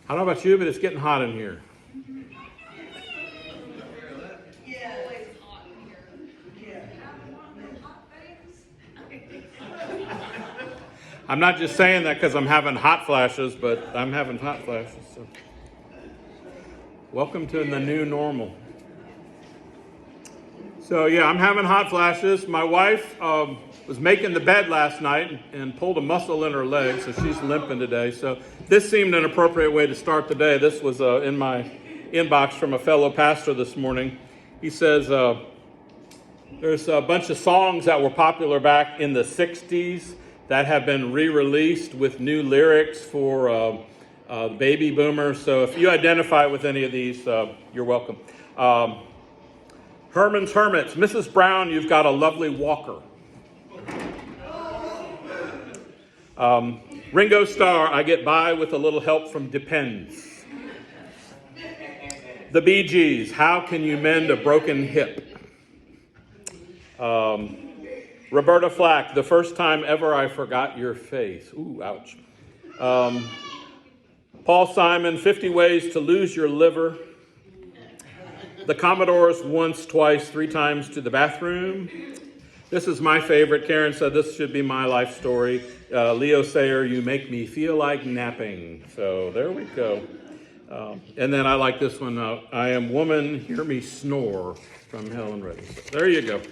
I don't know about you, but it's getting hot in here. I'm not just saying that because I'm having hot flashes, but I'm having hot flashes. So. Welcome to the new normal. So yeah, I'm having hot flashes. My wife was making the bed last night and pulled a muscle in her leg, so she's limping today. So this seemed an appropriate way to start the day. This was in my inbox from a fellow pastor this morning. He says there's a bunch of songs that were popular back in the 60s that have been re-released with new lyrics for baby boomers. So if you identify with any of these, you're welcome. Herman's Hermits, Mrs. Brown, you've got a lovely walker. Ringo Starr, I get by with a little help from Depends. The Bee Gees, How Can You Mend a Broken Hip? Roberta Flack, The First Time Ever I Forgot Your Face. Ooh, ouch. Paul Simon, 50 Ways to Lose Your Liver. The Commodores, Once, Twice, Three Times to the Bathroom. This is my favorite. Karen said this should be my life story. Leo Sayer, You Make Me Feel Like Napping. So there we go. And then I like this one. I Am Woman, Hear Me Snore from Helen Reddy. So there you go.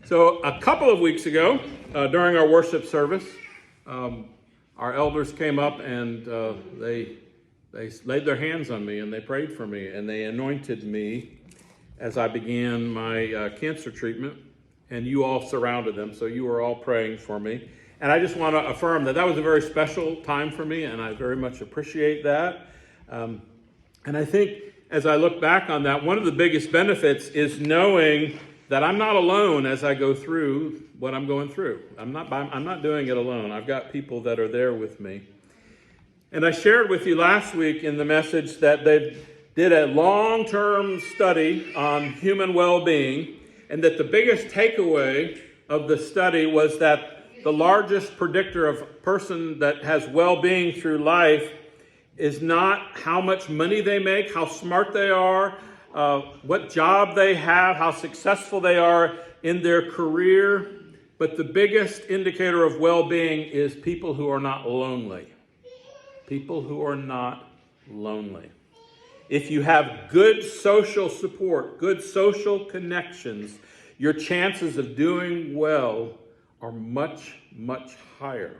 So a couple of weeks ago, during our worship service, our elders came up and they laid their hands on me and they prayed for me and they anointed me as I began my cancer treatment. And you all surrounded them, so you were all praying for me. And I just want to affirm that that was a very special time for me, and I very much appreciate that. And I think as I look back on that, one of the biggest benefits is knowing that I'm not alone as I go through what I'm going through. I'm not doing it alone. I've got people that are there with me. And I shared with you last week in the message that they did a long-term study on human well-being, and that the biggest takeaway of the study was that the largest predictor of a person that has well-being through life is not how much money they make, how smart they are, what job they have, how successful they are in their career, but the biggest indicator of well-being is people who are not lonely. People who are not lonely. If you have good social support, good social connections, your chances of doing well are much, much higher.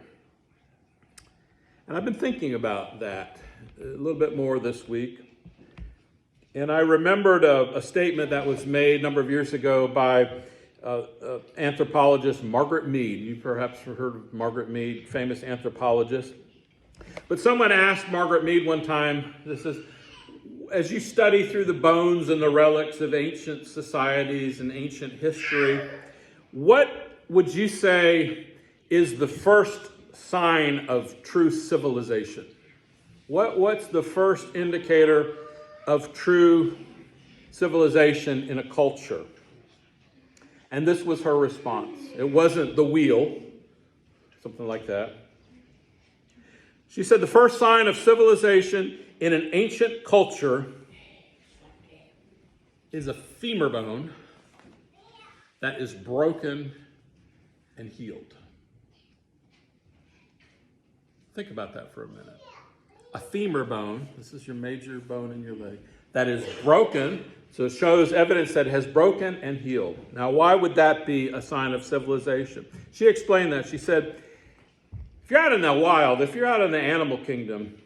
And I've been thinking about that a little bit more this week. And I remembered a statement that was made a number of years ago by anthropologist Margaret Mead. You perhaps have heard of Margaret Mead, famous anthropologist. But someone asked Margaret Mead one time, this is, as you study through the bones and the relics of ancient societies and ancient history, what would you say is the first sign of true civilization? What's the first indicator of true civilization in a culture? And this was her response. It wasn't the wheel, something like that. She said the first sign of civilization in an ancient culture is a femur bone that is broken and healed. Think about that for a minute. A femur bone, this is your major bone in your leg, that is broken, so it shows evidence that it has broken and healed. Now, why would that be a sign of civilization? She explained that. She said, if you're out in the wild, if you're out in the animal kingdom,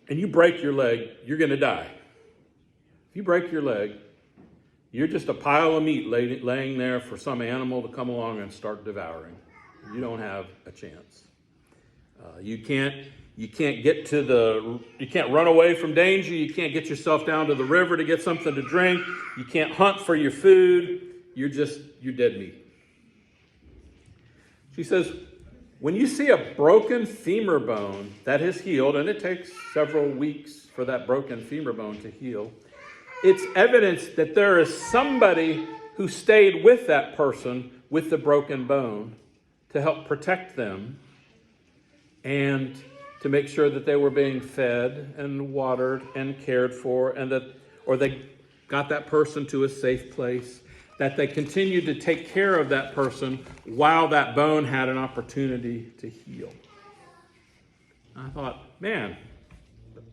and you break your leg, you're going to die. If you break your leg, you're just a pile of meat laying there for some animal to come along and start devouring. You don't have a chance. You can't run away from danger. You can't get yourself down to the river to get something to drink. You can't hunt for your food. You're dead meat. She says, when you see a broken femur bone that has healed, and it takes several weeks for that broken femur bone to heal, it's evidence that there is somebody who stayed with that person with the broken bone to help protect them and to make sure that they were being fed and watered and cared for, and or they got that person to a safe place, that they continued to take care of that person while that bone had an opportunity to heal. I thought, man,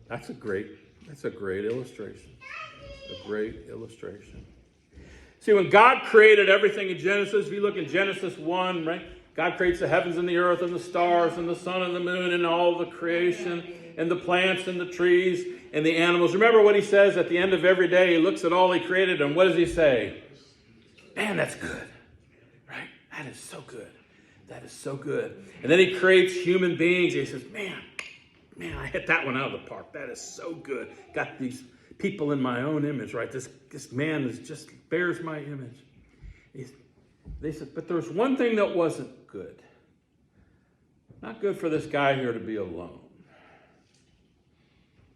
that's a great illustration. A great illustration. See, when God created everything in Genesis, if you look in Genesis 1, right? God creates the heavens and the earth and the stars and the sun and the moon and all the creation and the plants and the trees and the animals. Remember what he says at the end of every day? He looks at all he created, and what does he say? Man, that's good. Right? That is so good. That is so good. And then he creates human beings. He says, man, I hit that one out of the park. That is so good. Got these people in my own image, right? This man is just bears my image. They said, but there's one thing that wasn't good. Not good for this guy here to be alone.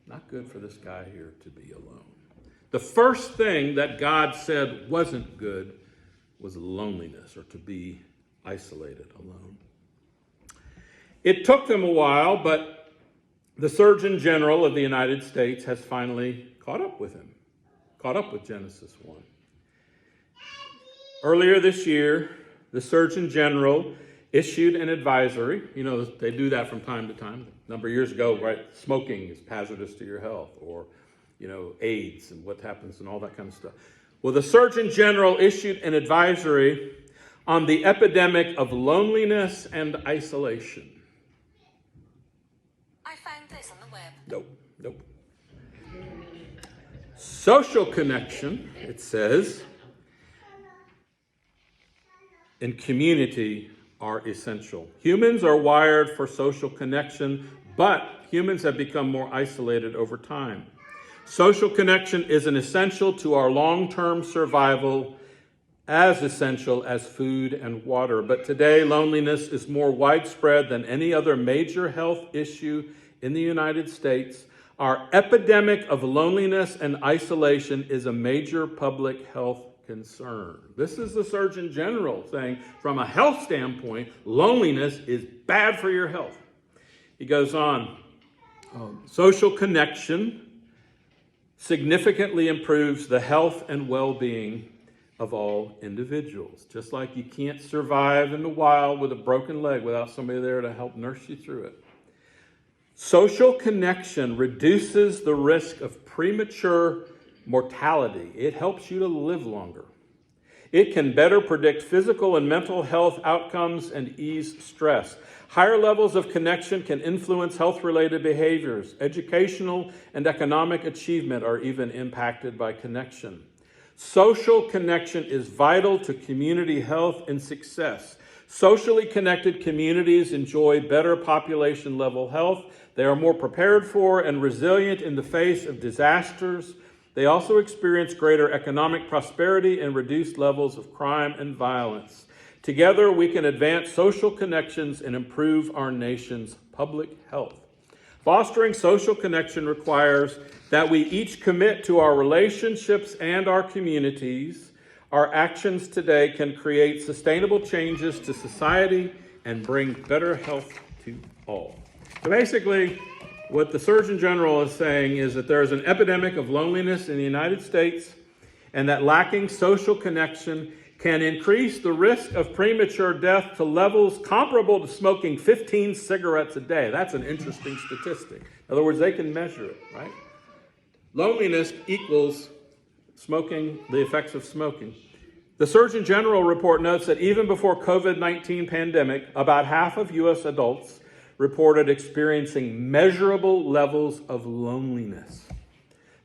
Not good for this guy here to be alone. The first thing that God said wasn't good was loneliness, or to be isolated, alone. It took them a while, but the Surgeon General of the United States has finally caught up with him, caught up with Genesis 1. Earlier this year, the Surgeon General issued an advisory. You know, they do that from time to time. A number of years ago, right, smoking is hazardous to your health, or, you know, AIDS and what happens and all that kind of stuff. Well, the Surgeon General issued an advisory on the epidemic of loneliness and isolation. I found this on the web. Nope. Social connection, it says, and community are essential. Humans are wired for social connection, but humans have become more isolated over time. Social connection is an essential to our long-term survival, as essential as food and water. But today, loneliness is more widespread than any other major health issue in the United States. Our epidemic of loneliness and isolation is a major public health concern. This is the Surgeon General saying, from a health standpoint, loneliness is bad for your health. He goes on, social connection significantly improves the health and well-being of all individuals. Just like you can't survive in the wild with a broken leg without somebody there to help nurse you through it. Social connection reduces the risk of premature mortality. It helps you to live longer. It can better predict physical and mental health outcomes and ease stress. Higher levels of connection can influence health-related behaviors. Educational and economic achievement are even impacted by connection. Social connection is vital to community health and success. Socially connected communities enjoy better population-level health. They are more prepared for and resilient in the face of disasters. They also experience greater economic prosperity and reduced levels of crime and violence. Together, we can advance social connections and improve our nation's public health. Fostering social connection requires that we each commit to our relationships and our communities. Our actions today can create sustainable changes to society and bring better health to all. So basically, what the Surgeon General is saying is that there is an epidemic of loneliness in the United States, and that lacking social connection can increase the risk of premature death to levels comparable to smoking 15 cigarettes a day. That's an interesting statistic. In other words, they can measure it, right? Loneliness equals smoking, the effects of smoking. The Surgeon General report notes that even before COVID-19 pandemic, about half of U.S. adults reported experiencing measurable levels of loneliness.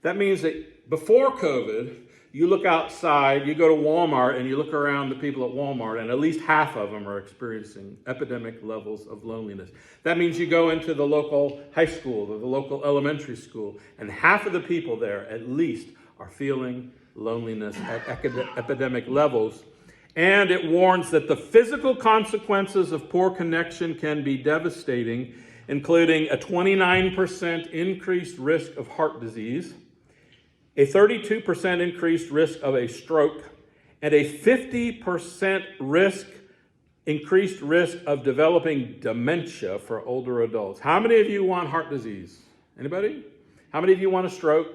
That means that before COVID, you look outside, you go to Walmart, and you look around the people at Walmart, and at least half of them are experiencing epidemic levels of loneliness. That means you go into the local high school or the local elementary school, and half of the people there, at least, are feeling loneliness at epidemic levels. And it warns that the physical consequences of poor connection can be devastating, including a 29% increased risk of heart disease, a 32% increased risk of a stroke, and a 50% increased risk of developing dementia for older adults. How many of you want heart disease? Anybody? How many of you want a stroke?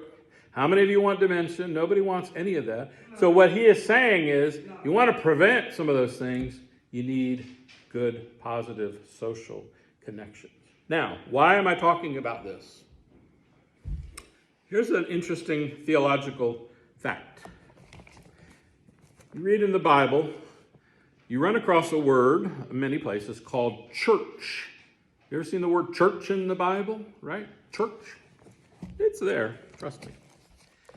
How many of you want dementia? Nobody wants any of that. So what he is saying is, you want to prevent some of those things, you need good, positive social connections. Now, why am I talking about this? Here's an interesting theological fact. You read in the Bible, you run across a word in many places called church. You ever seen the word church in the Bible, right? Church. It's there, trust me.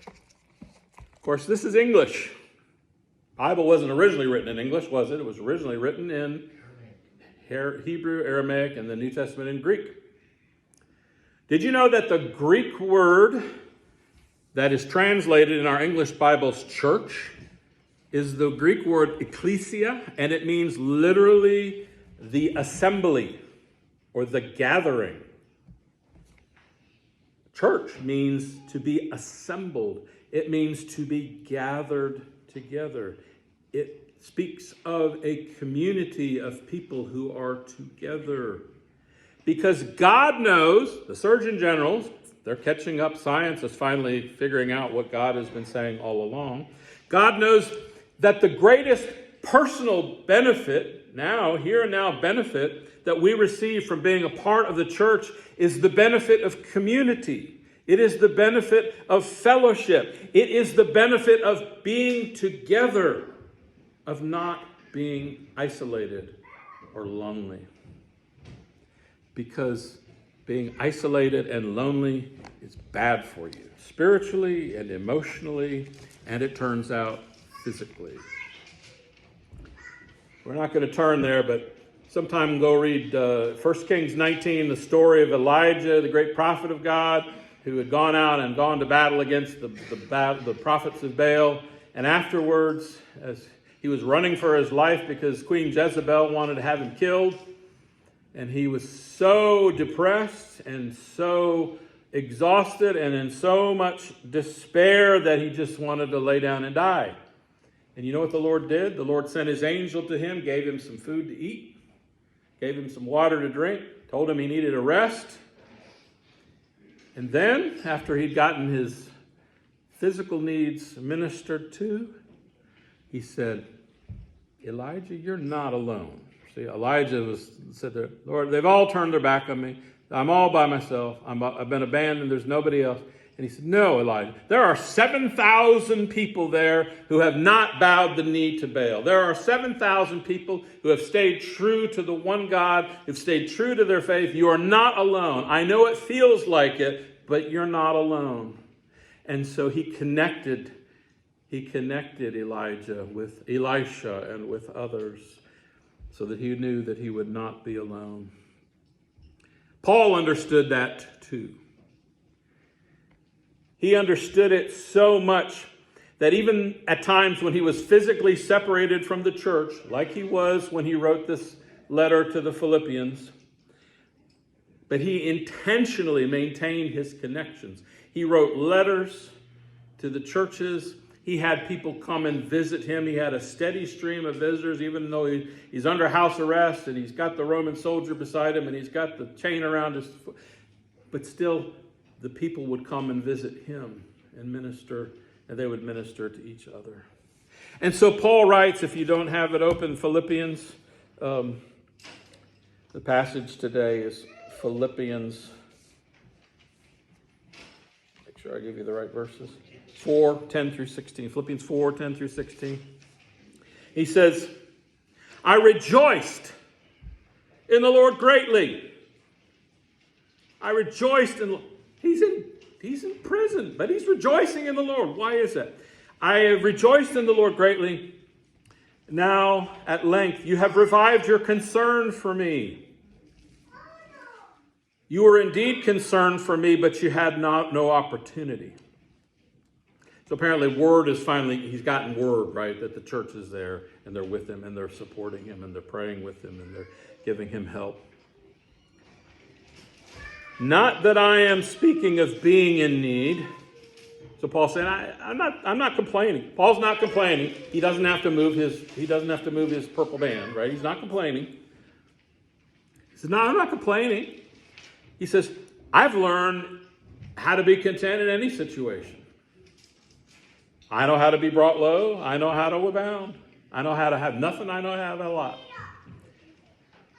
Of course, this is English. The Bible wasn't originally written in English, was it? It was originally written in Hebrew, Aramaic, and the New Testament in Greek. Did you know that the Greek word that is translated in our English Bible's church is the Greek word ecclesia, and it means literally the assembly or the gathering. Church means to be assembled. It means to be gathered together. It speaks of a community of people who are together. Because God knows, the Surgeon Generals, they're catching up. Science is finally figuring out what God has been saying all along. God knows that the greatest personal benefit, here and now benefit, that we receive from being a part of the church is the benefit of community. It is the benefit of fellowship. It is the benefit of being together, of not being isolated or lonely. Because being isolated and lonely is bad for you, spiritually and emotionally, and it turns out physically. We're not going to turn there, but sometime go read 1 Kings 19, the story of Elijah, the great prophet of God, who had gone out and gone to battle against the prophets of Baal. And afterwards, as he was running for his life because Queen Jezebel wanted to have him killed, and he was so depressed and so exhausted and in so much despair that he just wanted to lay down and die. And you know what the Lord did? The Lord sent his angel to him, gave him some food to eat, gave him some water to drink, told him he needed a rest. And then, after he'd gotten his physical needs ministered to, he said, Elijah, you're not alone. See, Elijah said there, Lord, they've all turned their back on me. I'm all by myself. I've been abandoned. There's nobody else. And he said, no, Elijah, there are 7,000 people there who have not bowed the knee to Baal. There are 7,000 people who have stayed true to the one God, who've stayed true to their faith. You are not alone. I know it feels like it, but you're not alone. And so he connected Elijah with Elisha and with others so that he knew that he would not be alone. Paul understood that too. He understood it so much that even at times when he was physically separated from the church, like he was when he wrote this letter to the Philippians, but he intentionally maintained his connections. He wrote letters to the churches. He had people come and visit him. He had a steady stream of visitors, even though he's under house arrest and he's got the Roman soldier beside him and he's got the chain around his foot. But still, the people would come and visit him and minister, and they would minister to each other. And so Paul writes, if you don't have it open, Philippians, the passage today is Philippians, make sure I give you the right verses, 4:10 through 16. Philippians 4:10 through 16. He says, I rejoiced in the Lord greatly. I rejoiced in... He's in prison, but he's rejoicing in the Lord. Why is that? I have rejoiced in the Lord greatly. Now, at length, you have revived your concern for me. You were indeed concerned for me, but you had no opportunity. So apparently he's gotten word, right, that the church is there, and they're with him, and they're supporting him, and they're praying with him, and they're giving him help. Not that I am speaking of being in need, So Paul's saying, I'm not complaining. Paul's not complaining. He doesn't have to move his purple band, right? He's not complaining. He says, no, I'm not complaining. He says, I've learned how to be content in any situation. I know how to be brought low. I know how to abound. I know how to have nothing. I know how to have a lot.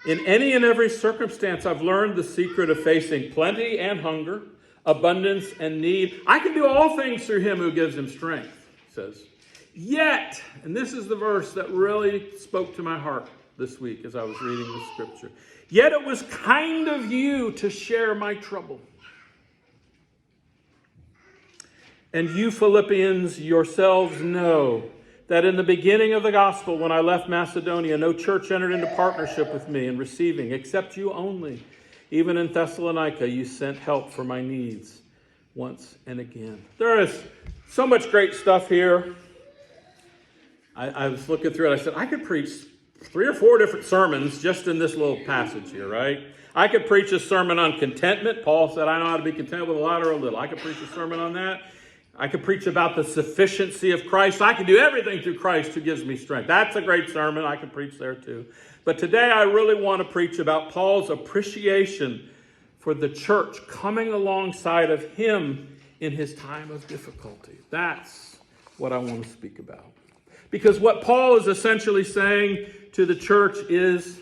In any and every circumstance, I've learned the secret of facing plenty and hunger, abundance and need. I can do all things through him who gives him strength, he says. Yet, and this is the verse that really spoke to my heart this week as I was reading the scripture. Yet it was kind of you to share my trouble. And you Philippians yourselves know that in the beginning of the gospel, when I left Macedonia, no church entered into partnership with me in receiving, except you only. Even in Thessalonica, you sent help for my needs once and again. There is so much great stuff here. I was looking through it. I said, I could preach 3 or 4 different sermons just in this little passage here, right? I could preach a sermon on contentment. Paul said, I know how to be content with a lot or a little. I could preach a sermon on that. I could preach about the sufficiency of Christ. I can do everything through Christ who gives me strength. That's a great sermon. I could preach there too. But today I really want to preach about Paul's appreciation for the church coming alongside of him in his time of difficulty. That's what I want to speak about. Because what Paul is essentially saying to the church is,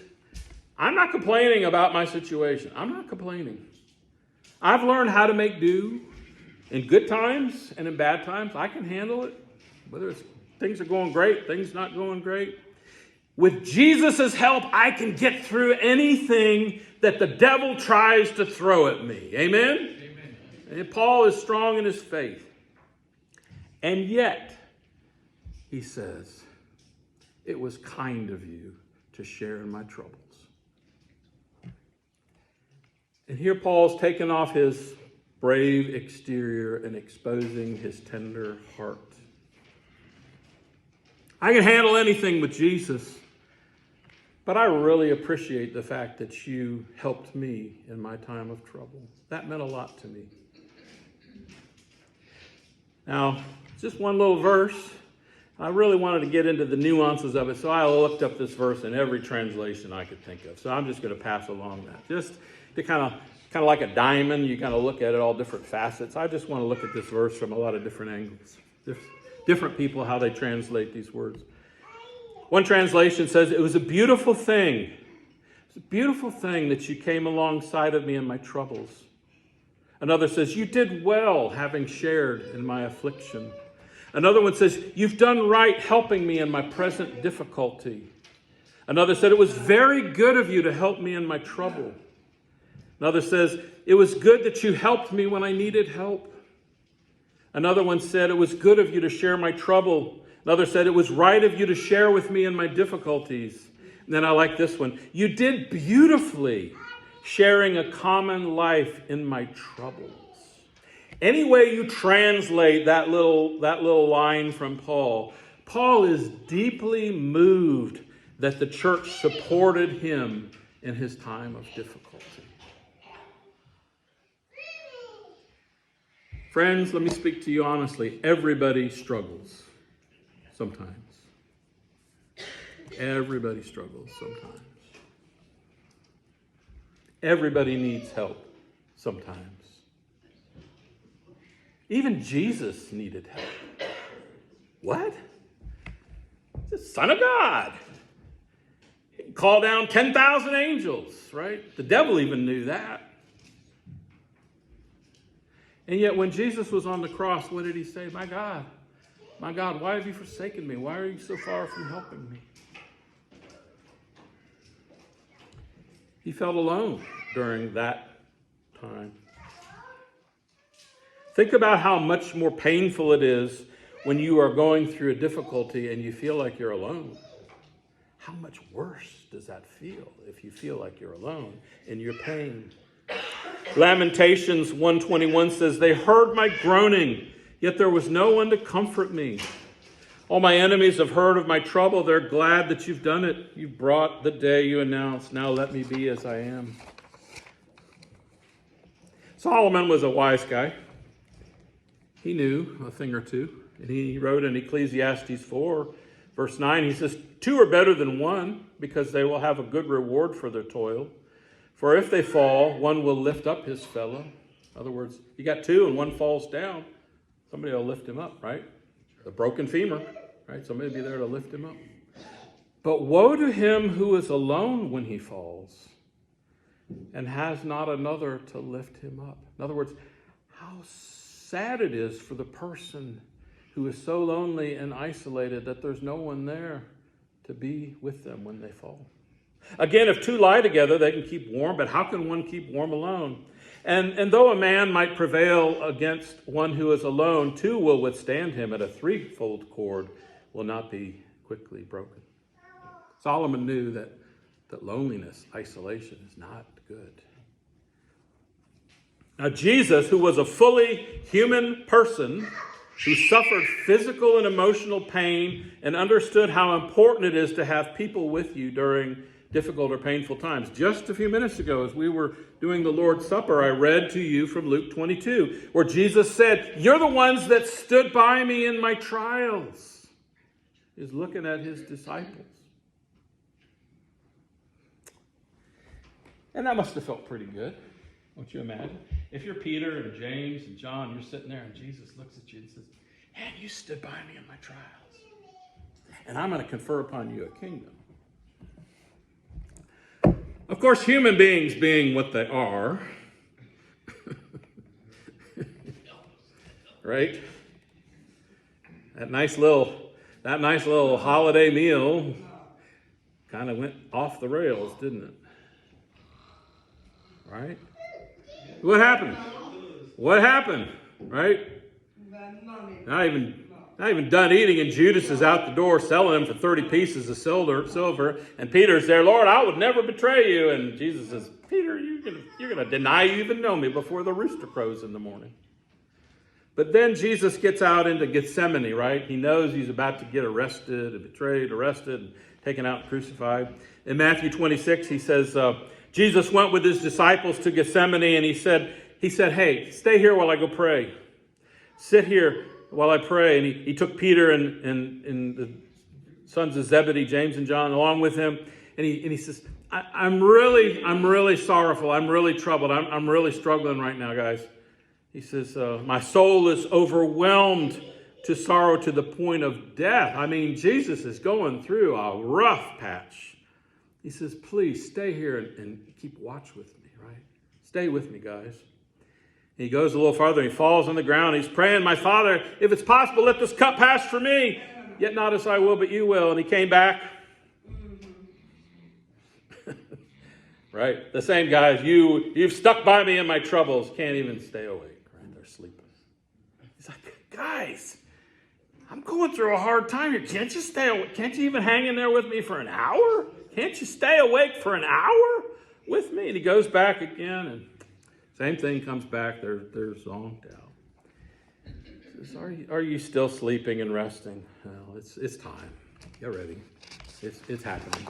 I'm not complaining about my situation. I'm not complaining. I've learned how to make do. In good times and in bad times, I can handle it. Whether things are going great, things not going great. With Jesus' help, I can get through anything that the devil tries to throw at me. Amen? Amen. And Paul is strong in his faith. And yet, he says, it was kind of you to share in my troubles. And here Paul's taken off his brave exterior and exposing his tender heart. I can handle anything with Jesus, but I really appreciate the fact that you helped me in my time of trouble. That meant a lot to me. Now, just one little verse. I really wanted to get into the nuances of it, so I looked up this verse in every translation I could think of. So I'm just going to pass along that. Just to kind of like a diamond, you kind of look at it all different facets. I just want to look at this verse from a lot of different angles. Different people, how they translate these words. One translation says, it was a beautiful thing. It's a beautiful thing that you came alongside of me in my troubles. Another says, you did well having shared in my affliction. Another one says, you've done right helping me in my present difficulty. Another said, it was very good of you to help me in my trouble. Another says, it was good that you helped me when I needed help. Another one said, it was good of you to share my trouble. Another said, it was right of you to share with me in my difficulties. And then I like this one. You did beautifully sharing a common life in my troubles. Any way you translate that little line from Paul, Paul is deeply moved that the church supported him in his time of difficulty. Friends, let me speak to you honestly. Everybody struggles sometimes. Everybody struggles sometimes. Everybody needs help sometimes. Even Jesus needed help. What? He's the Son of God. He can call down 10,000 angels, right? The devil even knew that. And yet when Jesus was on the cross, what did he say? My God, why have you forsaken me? Why are you so far from helping me? He felt alone during that time. Think about how much more painful it is when you are going through a difficulty and you feel like you're alone. How much worse does that feel if you feel like you're alone in your pain? Lamentations 1:21 says, they heard my groaning, yet there was no one to comfort me. All my enemies have heard of my trouble. They're glad that you've done it. You've brought the day you announced. Now let me be as I am. Solomon was a wise guy. he knew a thing or two. And he wrote in Ecclesiastes 4, verse 9, he says, 2 are better than 1, because they will have a good reward for their toil. For if they fall, one will lift up his fellow. In other words, you got 2 and one falls down, somebody will lift him up, right? The broken femur, right? Somebody will be there to lift him up. But woe to him who is alone when he falls and has not another to lift him up. In other words, how sad it is for the person who is so lonely and isolated that there's no one there to be with them when they fall. Again, if 2 lie together, they can keep warm, but how can one keep warm alone? And though a man might prevail against one who is alone, 2 will withstand him, and a threefold cord will not be quickly broken. Solomon knew that loneliness, isolation is not good. Now, Jesus, who was a fully human person, who suffered physical and emotional pain and understood how important it is to have people with you during difficult or painful times. Just a few minutes ago, as we were doing the Lord's Supper, I read to you from Luke 22, where Jesus said, "You're the ones that stood by me in my trials." He's looking at his disciples. And that must have felt pretty good, don't you imagine? If you're Peter and James and John, you're sitting there and Jesus looks at you and says, "Man, you stood by me in my trials. And I'm going to confer upon you a kingdom." Of course, human beings being what they are, right? That nice little holiday meal kind of went off the rails, didn't it? Right? What happened? What happened? Right? Not even done eating, and Judas is out the door selling him for 30 pieces of silver, and Peter's there. "Lord, I would never betray you." And Jesus says, "Peter, you're going to deny you even know me before the rooster crows in the morning." But then Jesus gets out into Gethsemane, right? He knows he's about to get arrested and betrayed, arrested, and taken out and crucified. In Matthew 26, he says, Jesus went with his disciples to Gethsemane, and he said, "Hey, stay here while I go pray. Sit here while I pray." And he took Peter and the sons of Zebedee, James and John, along with him. And he says, I'm really sorrowful. I'm really troubled. I'm really struggling right now, guys. He says, "My soul is overwhelmed to sorrow to the point of death." I mean, Jesus is going through a rough patch. He says, "Please stay here and keep watch with me," right? Stay with me, guys. And he goes a little farther and he falls on the ground. He's praying, "My Father, if it's possible, let this cup pass from me. Yet not as I will, but you will." And he came back. Right? The same guys, you've stuck by me in my troubles. Can't even stay awake, right? They're sleeping. He's like, "Guys, I'm going through a hard time here. Can't you stay awake? Can't you even hang in there with me for an hour? Can't you stay awake for an hour with me?" And he goes back again, and same thing comes back. They're zonked out. He says, Are you still sleeping and resting? Well, it's time. Get ready. It's happening.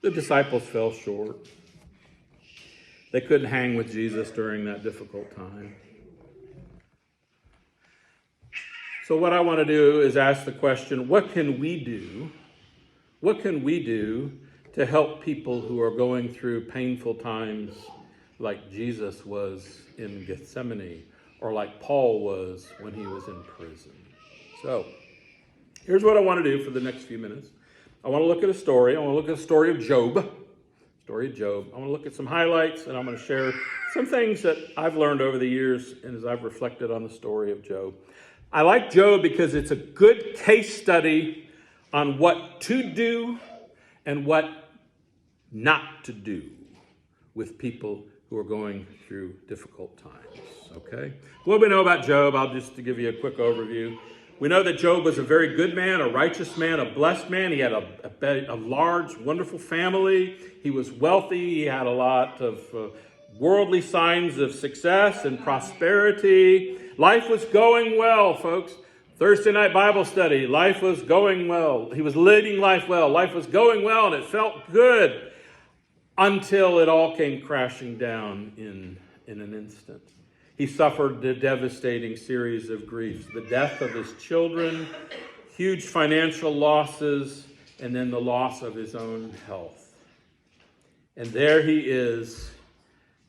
The disciples fell short. They couldn't hang with Jesus during that difficult time. So what I want to do is ask the question, what can we do? What can we do to help people who are going through painful times like Jesus was in Gethsemane, or like Paul was when he was in prison? So, here's what I want to do for the next few minutes. I want to look at a story. I want to look at the story of Job. I want to look at some highlights, and I'm going to share some things that I've learned over the years and as I've reflected on the story of Job. I like Job because it's a good case study on what to do and what not to do with people who are going through difficult times, okay? What do we know about Job? I'll just to give you a quick overview. We know that Job was a very good man, a righteous man, a blessed man. He had a large, wonderful family. He was wealthy. He had a lot of worldly signs of success and prosperity. Life was going well, folks. Thursday night Bible study, life was going well. He was leading life well. Life was going well, and it felt good until it all came crashing down in an instant. he suffered a devastating series of griefs. The death of his children, huge financial losses, and then the loss of his own health. And there he is.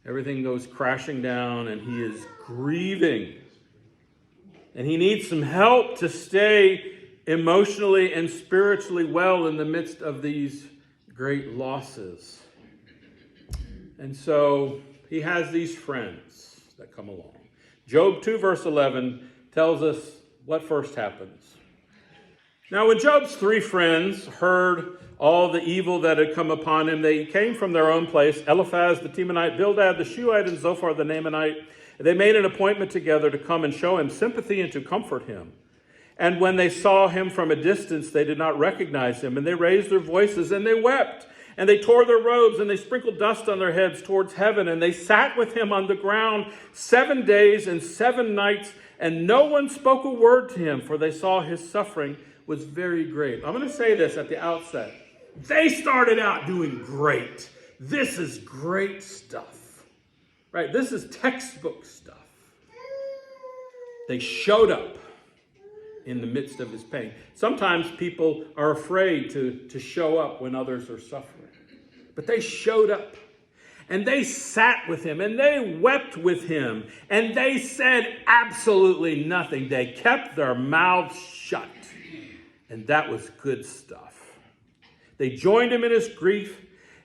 Everything goes crashing down, and he is grieving. And he needs some help to stay emotionally and spiritually well in the midst of these great losses. And so he has these friends that come along. Job 2 verse 11 tells us what first happens. Now when Job's three friends heard all the evil that had come upon him, they came from their own place, Eliphaz the Temanite, Bildad the Shuhite, and Zophar the Naamanite. They made an appointment together to come and show him sympathy and to comfort him. And when they saw him from a distance, they did not recognize him, and they raised their voices and they wept. And they tore their robes and they sprinkled dust on their heads towards heaven. And they sat with him on the ground 7 days and 7 nights. And no one spoke a word to him, for they saw his suffering was very great. I'm going to say this at the outset. They started out doing great. This is great stuff. Right? This is textbook stuff. They showed up in the midst of his pain. Sometimes people are afraid to show up when others are suffering. But they showed up, and they sat with him, and they wept with him, and they said absolutely nothing. They kept their mouths shut, and that was good stuff. They joined him in his grief.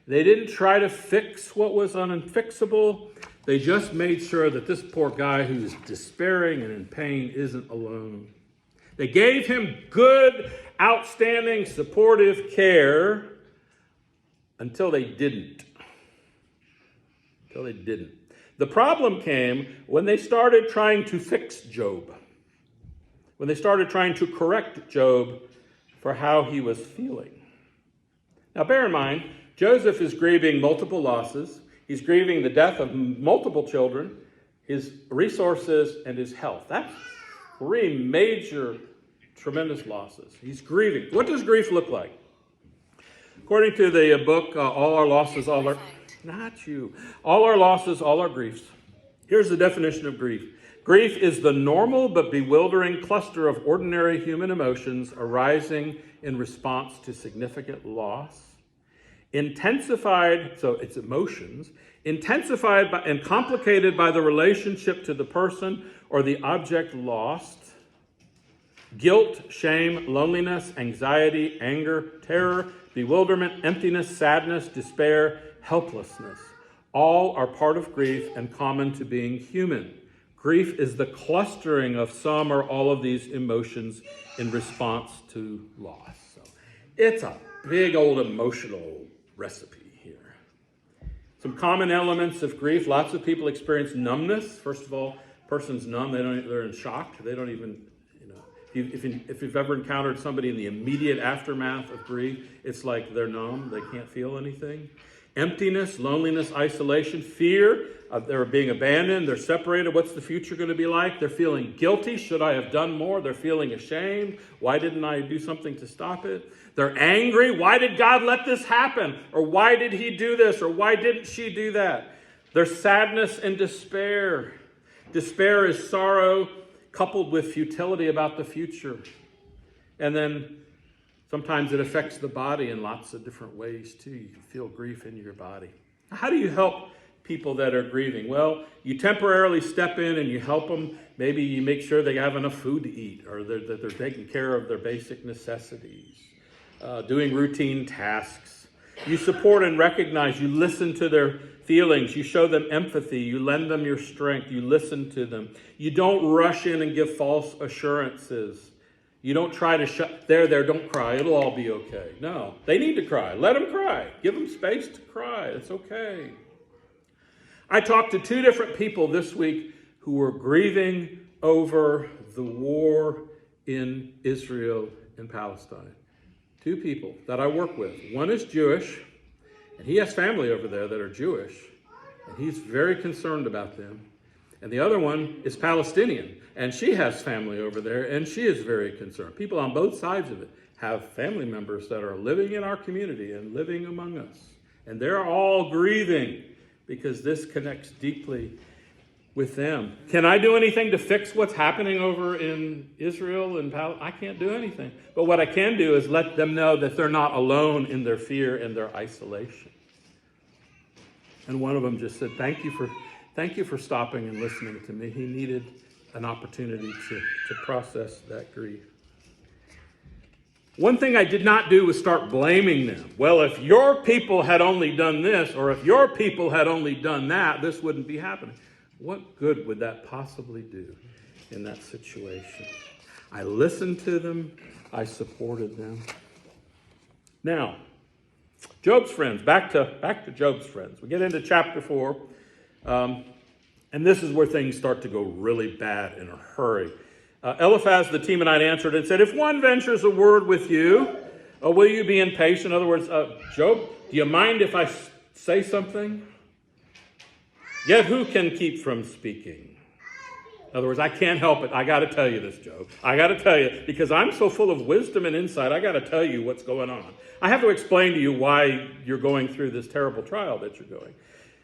They didn't try to fix what was unfixable. They just made sure that this poor guy who's despairing and in pain isn't alone. They gave him good, outstanding, supportive care until they didn't. The problem came when they started trying to fix Job. When they started trying to correct Job for how he was feeling. Now bear in mind, Joseph is grieving multiple losses. He's grieving the death of multiple children, his resources, and his health. That's 3 major, tremendous losses. He's grieving. What does grief look like? According to the book, All Our Losses, All Our... Not you. All Our Losses, All Our Griefs. Here's the definition of grief. Grief is the normal but bewildering cluster of ordinary human emotions arising in response to significant loss. Intensified, so it's emotions, intensified by, and complicated by the relationship to the person or the object lost. Guilt, shame, loneliness, anxiety, anger, terror, bewilderment, emptiness, sadness, despair, helplessness. All are part of grief and common to being human. Grief is the clustering of some or all of these emotions in response to loss. So it's a big old emotional recipe here. Some common elements of grief. Lots of people experience numbness. First of all, person's numb. They're in shock. They don't even, if you've ever encountered somebody in the immediate aftermath of grief, it's like they're numb. They can't feel anything. Emptiness, loneliness, isolation, fear of they're being abandoned, they're separated. What's the future going to be like? They're feeling guilty. Should I have done more? They're feeling ashamed. Why didn't I do something to stop it? They're angry. Why did God let this happen? Or why did he do this? Or why didn't she do that? There's sadness and despair. Despair is sorrow coupled with futility about the future. And then sometimes it affects the body in lots of different ways too. You can feel grief in your body. How do you help people that are grieving? Well, you temporarily step in and you help them. Maybe you make sure they have enough food to eat, or that they're taking care of their basic necessities, doing routine tasks. You support and recognize. You listen to their feelings. You show them empathy. You lend them your strength. You listen to them. You don't rush in and give false assurances. You don't try to don't cry. It'll all be okay. No, they need to cry. Let them cry. Give them space to cry. It's okay. I talked to 2 different people this week who were grieving over the war in Israel and Palestine. 2 people that I work with. One is Jewish, and he has family over there that are Jewish, and he's very concerned about them. And the other one is Palestinian, and she has family over there, and she is very concerned. People on both sides of it have family members that are living in our community and living among us. And they're all grieving because this connects deeply with them. Can I do anything to fix what's happening over in Israel and Palestine? I can't do anything. But what I can do is let them know that they're not alone in their fear and their isolation. And one of them just said, thank you for stopping and listening to me. He needed an opportunity to process that grief. One thing I did not do was start blaming them. Well, if your people had only done this, or if your people had only done that, this wouldn't be happening. What good would that possibly do in that situation? I listened to them. I supported them. Now, Job's friends, back to Job's friends. We get into chapter 4, and this is where things start to go really bad in a hurry. Eliphaz the Temanite answered and said, if one ventures a word with you, will you be impatient? In other words, Job, do you mind if I say something? Yet who can keep from speaking? In other words, I can't help it. I got to tell you this, Job. I got to tell you, because I'm so full of wisdom and insight, I got to tell you what's going on. I have to explain to you why you're going through this terrible trial that you're going.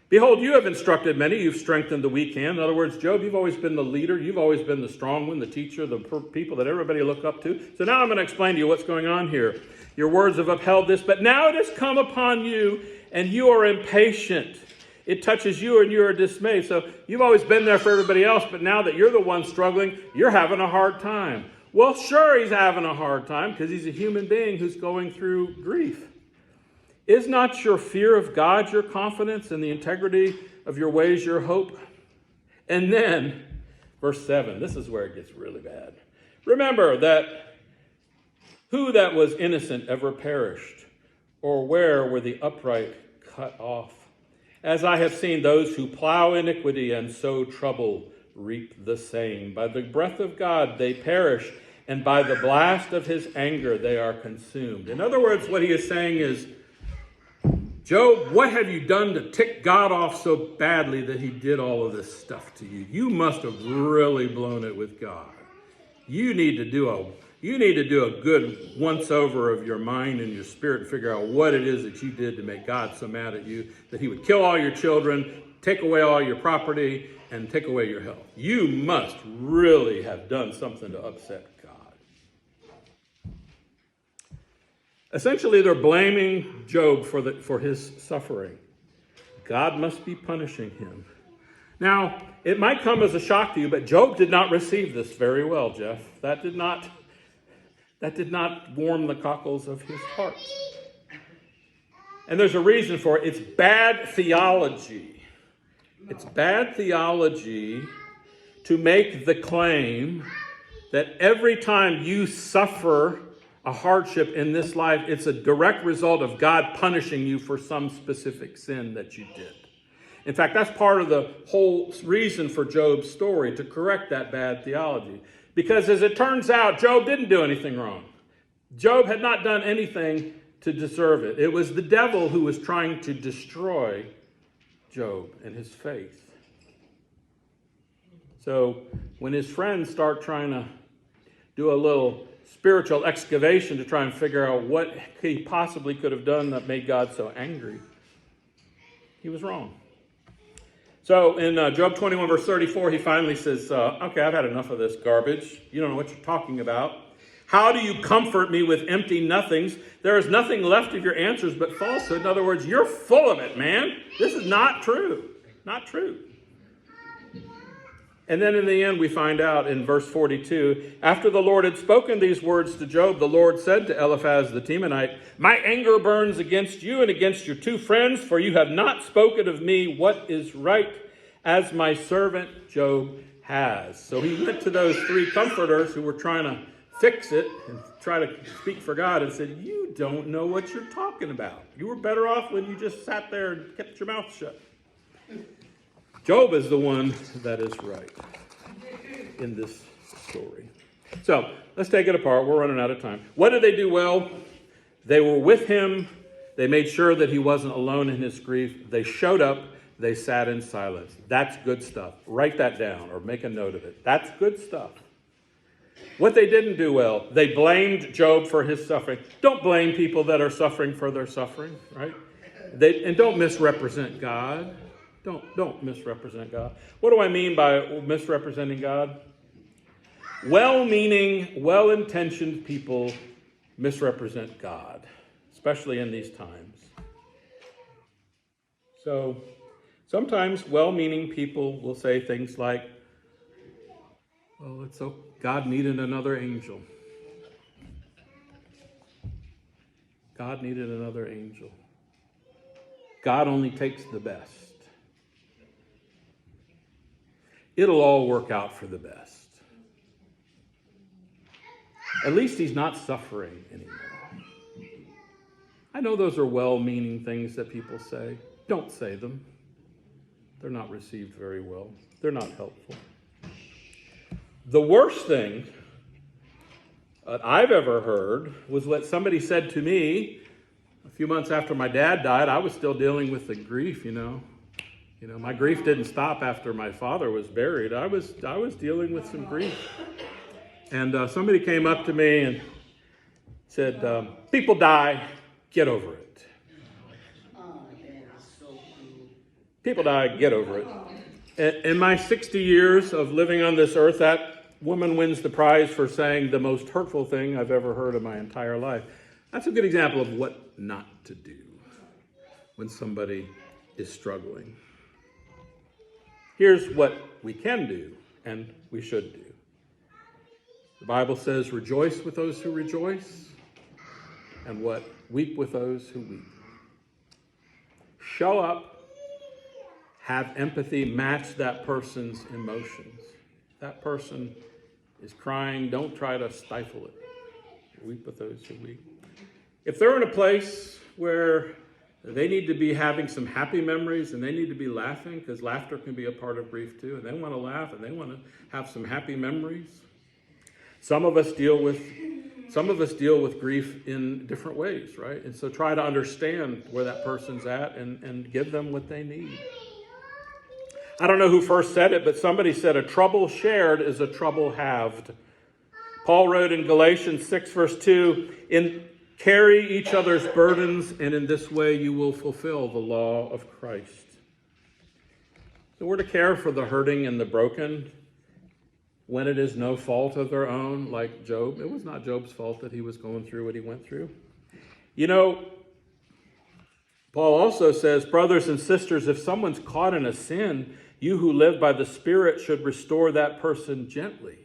Behold, you have instructed many. You've strengthened the weak hand. In other words, Job, you've always been the leader. You've always been the strong one, the teacher, the people that everybody look up to. So now I'm going to explain to you what's going on here. Your words have upheld this, but now it has come upon you, and you are impatient. It touches you, and you are dismayed. So you've always been there for everybody else, but now that you're the one struggling, you're having a hard time. Well, sure, he's having a hard time because he's a human being who's going through grief. Is not your fear of God your confidence, and the integrity of your ways your hope? And then, verse 7, this is where it gets really bad. Remember that who that was innocent ever perished, or where were the upright cut off? As I have seen those who plow iniquity and sow trouble reap the same. By the breath of God they perish, and by the blast of his anger they are consumed. In other words, what he is saying is, Job, what have you done to tick God off so badly that he did all of this stuff to you? You must have really blown it with God. You need to do a good once-over of your mind and your spirit and figure out what it is that you did to make God so mad at you, that he would kill all your children, take away all your property, and take away your health. You must really have done something to upset God. Essentially, they're blaming Job for his suffering. God must be punishing him. Now, it might come as a shock to you, but Job did not receive this very well, Jeff. That did not warm the cockles of his heart. And there's a reason for it. It's bad theology. It's bad theology to make the claim that every time you suffer a hardship in this life, it's a direct result of God punishing you for some specific sin that you did. In fact, that's part of the whole reason for Job's story, to correct that bad theology. Because as it turns out, Job didn't do anything wrong. Job had not done anything to deserve it. It was the devil who was trying to destroy Job and his faith. So when his friends start trying to do a little spiritual excavation to try and figure out what he possibly could have done that made God so angry, he was wrong. So in Job 21, verse 34, he finally says, okay, I've had enough of this garbage. You don't know what you're talking about. How do you comfort me with empty nothings? There is nothing left of your answers but falsehood. In other words, you're full of it, man. This is not true. Not true. And then in the end, we find out in verse 42, after the Lord had spoken these words to Job, the Lord said to Eliphaz the Temanite, my anger burns against you and against your two friends, for you have not spoken of me what is right, as my servant Job has. So he went to those three comforters who were trying to fix it and try to speak for God and said, you don't know what you're talking about. You were better off when you just sat there and kept your mouth shut. Job is the one that is right in this story. So let's take it apart. We're running out of time. What did they do well? They were with him. They made sure that he wasn't alone in his grief. They showed up. They sat in silence. That's good stuff. Write that down or make a note of it. That's good stuff. What they didn't do well, they blamed Job for his suffering. Don't blame people that are suffering for their suffering, right? And don't misrepresent God. Don't misrepresent God. What do I mean by misrepresenting God? Well-meaning, well-intentioned people misrepresent God, especially in these times. So sometimes well-meaning people will say things like, "Oh, it's so God needed another angel. God needed another angel. God only takes the best. It'll all work out for the best. At least he's not suffering anymore." I know those are well-meaning things that people say. Don't say them. They're not received very well. They're not helpful. The worst thing that I've ever heard was what somebody said to me a few months after my dad died. I was still dealing with the grief, my grief didn't stop after my father was buried. I was dealing with some grief. And somebody came up to me and said, "People die, get over it." People die, get over it. In my 60 years of living on this earth, that woman wins the prize for saying the most hurtful thing I've ever heard in my entire life. That's a good example of what not to do when somebody is struggling. Here's what we can do and we should do. The Bible says, "Rejoice with those who rejoice," and what? Weep with those who weep. Show up, have empathy, match that person's emotions. That person is crying, don't try to stifle it. Weep with those who weep. If they're in a place where they need to be having some happy memories and they need to be laughing, because laughter can be a part of grief too, and they want to laugh and they want to have some happy memories. Some of us deal with grief in different ways, right? And so try to understand where that person's at and give them what they need. I don't know who first said it, but somebody said a trouble shared is a trouble halved. Paul wrote in Galatians 6, verse 2, "Carry each other's burdens, and in this way you will fulfill the law of Christ." So we're to care for the hurting and the broken when it is no fault of their own, like Job. It was not Job's fault that he was going through what he went through. Paul also says, "Brothers and sisters, if someone's caught in a sin, you who live by the Spirit should restore that person gently."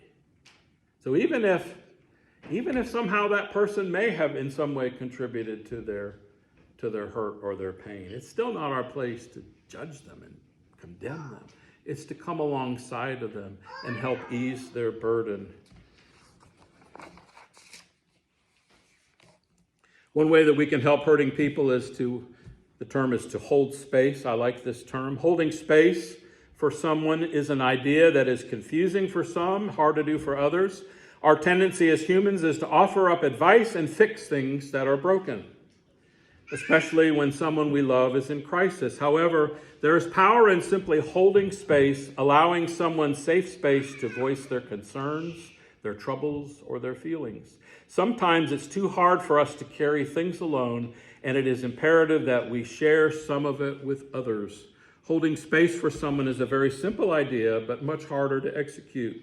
So even if somehow that person may have in some way contributed to their hurt or their pain, it's still not our place to judge them and condemn them. It's to come alongside of them and help ease their burden. One way that we can help hurting people is to hold space. I like this term. Holding space for someone is an idea that is confusing for some, hard to do for others. Our tendency as humans is to offer up advice and fix things that are broken, especially when someone we love is in crisis. However, there is power in simply holding space, allowing someone safe space to voice their concerns, their troubles, or their feelings. Sometimes it's too hard for us to carry things alone, and it is imperative that we share some of it with others. Holding space for someone is a very simple idea, but much harder to execute.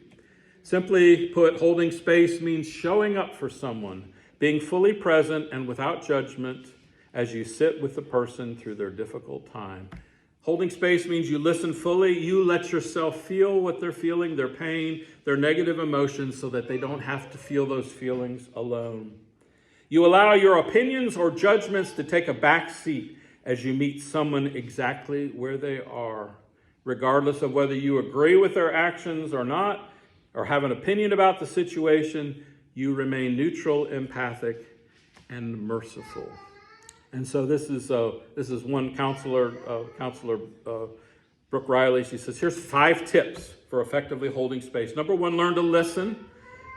Simply put, holding space means showing up for someone, being fully present and without judgment as you sit with the person through their difficult time. Holding space means you listen fully. You let yourself feel what they're feeling, their pain, their negative emotions, so that they don't have to feel those feelings alone. You allow your opinions or judgments to take a back seat as you meet someone exactly where they are. Regardless of whether you agree with their actions or not, or have an opinion about the situation, you remain neutral, empathic, and merciful. And so this is one counselor, Brooke Riley. She says, here's 5 tips for effectively holding space. Number 1, learn to listen.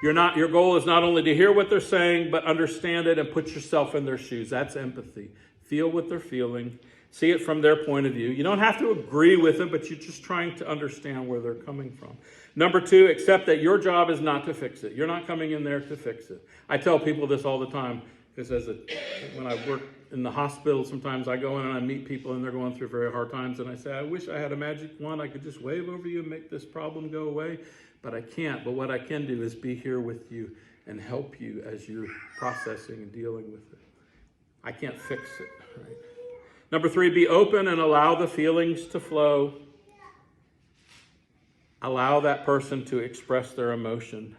Your goal is not only to hear what they're saying, but understand it and put yourself in their shoes. That's empathy. Feel what they're feeling. See it from their point of view. You don't have to agree with them, but you're just trying to understand where they're coming from. Number 2, accept that your job is not to fix it. You're not coming in there to fix it. I tell people this all the time, because when I work in the hospital, sometimes I go in and I meet people and they're going through very hard times, and I say, I wish I had a magic wand. I could just wave over you and make this problem go away, but I can't. But what I can do is be here with you and help you as you're processing and dealing with it. I can't fix it, right? Number 3, be open and allow the feelings to flow. Allow that person to express their emotion.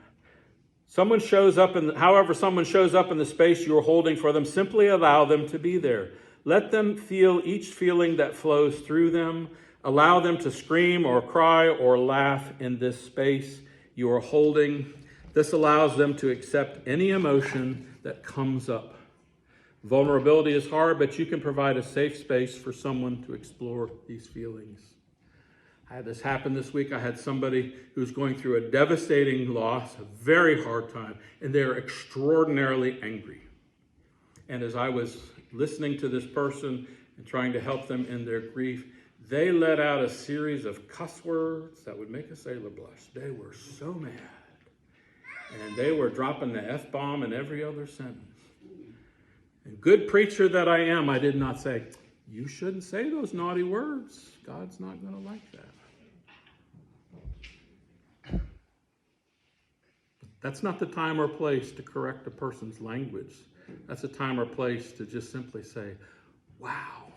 However someone shows up in the space you're holding for them, simply allow them to be there. Let them feel each feeling that flows through them. Allow them to scream or cry or laugh in this space you are holding. This allows them to accept any emotion that comes up. Vulnerability is hard, but you can provide a safe space for someone to explore these feelings. I had this happen this week. I had somebody who's going through a devastating loss, a very hard time, and they're extraordinarily angry. And as I was listening to this person and trying to help them in their grief, they let out a series of cuss words that would make a sailor blush. They were so mad. And they were dropping the F-bomb in every other sentence. And good preacher that I am, I did not say, you shouldn't say those naughty words. God's not going to like that. That's not the time or place to correct a person's language. That's a time or place to just simply say, wow,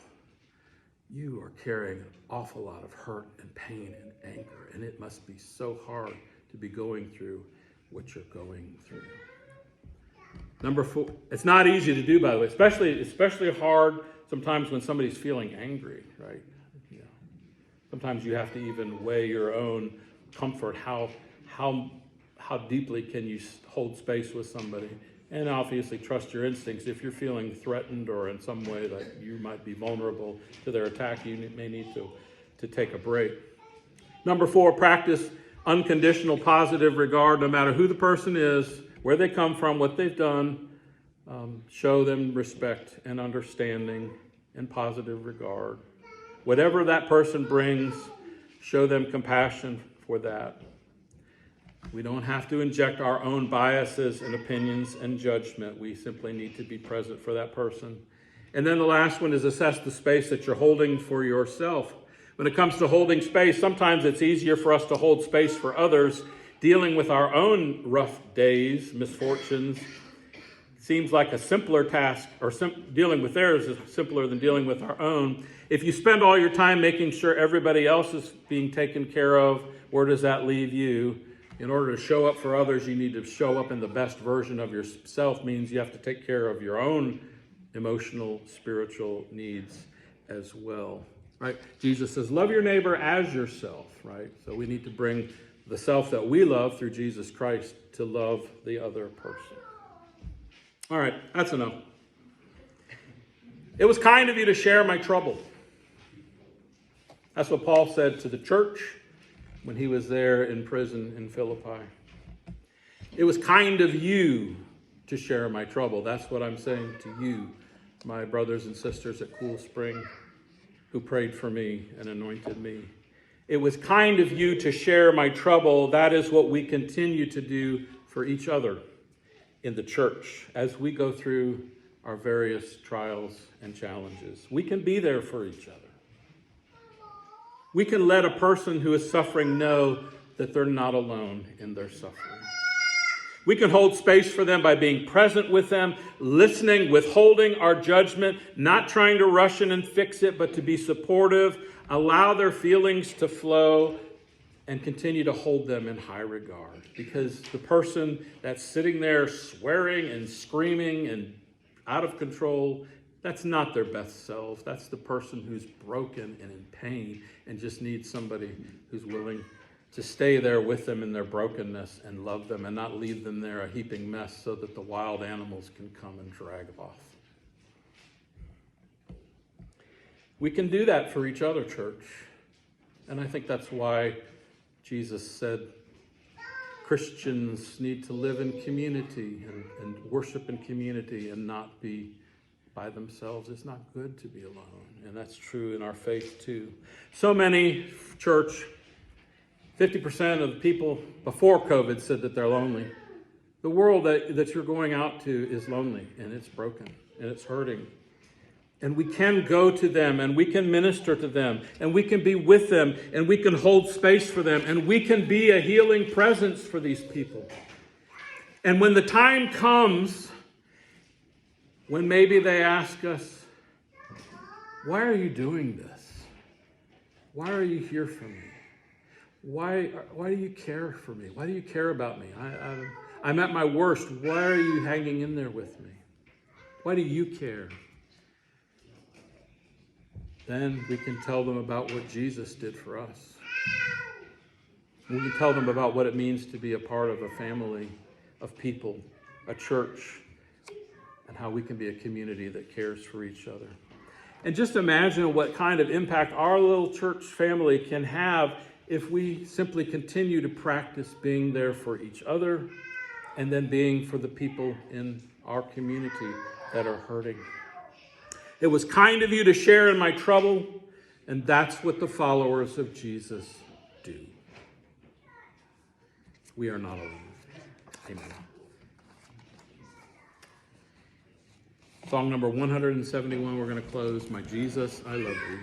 you are carrying an awful lot of hurt and pain and anger, and it must be so hard to be going through what you're going through. Number 4, it's not easy to do, by the way, especially hard sometimes when somebody's feeling angry, right? Sometimes you have to even weigh your own comfort. How deeply can you hold space with somebody? And obviously trust your instincts. If you're feeling threatened or in some way that you might be vulnerable to their attack, you may need to take a break. Number 4, practice unconditional positive regard, no matter who the person is, where they come from, what they've done. Show them respect and understanding and positive regard. Whatever that person brings, show them compassion for that. We don't have to inject our own biases and opinions and judgment. We simply need to be present for that person. And then the last one is assess the space that you're holding for yourself. When it comes to holding space, sometimes it's easier for us to hold space for others. Dealing with our own rough days, misfortunes, seems like a simpler task, or dealing with theirs is simpler than dealing with our own. If you spend all your time making sure everybody else is being taken care of, where does that leave you? In order to show up for others, you need to show up in the best version of yourself. Means you have to take care of your own emotional, spiritual needs as well, right? Jesus says, love your neighbor as yourself, right? So we need to bring the self that we love through Jesus Christ to love the other person. All right, that's enough. It was kind of you to share my trouble. That's what Paul said to the church when he was there in prison in Philippi. It was kind of you to share my trouble. That's what I'm saying to you, my brothers and sisters at Cool Spring, who prayed for me and anointed me. It was kind of you to share my trouble. That is what we continue to do for each other in the church as we go through our various trials and challenges. We can be there for each other. We can let a person who is suffering know that they're not alone in their suffering. We can hold space for them by being present with them, listening, withholding our judgment, not trying to rush in and fix it, but to be supportive, allow their feelings to flow, and continue to hold them in high regard. Because the person that's sitting there swearing and screaming and out of control, that's not their best self. That's the person who's broken and in pain and just needs somebody who's willing to stay there with them in their brokenness and love them and not leave them there a heaping mess so that the wild animals can come and drag off. We can do that for each other, church. And I think that's why Jesus said Christians need to live in community and worship in community and not be by themselves. It's not good to be alone. And that's true in our faith too. So many, church, 50% of the people before COVID said that they're lonely. The world that you're going out to is lonely, and it's broken, and it's hurting. And we can go to them, and we can minister to them, and we can be with them, and we can hold space for them, and we can be a healing presence for these people. And when the time comes, when maybe they ask us, why are you doing this? Why are you here for me? Why do you care for me? Why do you care about me? I'm at my worst. Why are you hanging in there with me? Why do you care? Then we can tell them about what Jesus did for us. We can tell them about what it means to be a part of a family of people, a church, and how we can be a community that cares for each other. And just imagine what kind of impact our little church family can have if we simply continue to practice being there for each other and then being for the people in our community that are hurting. It was kind of you to share in my trouble, and that's what the followers of Jesus do. We are not alone. Amen. Song number 171, we're going to close. My Jesus, I love you.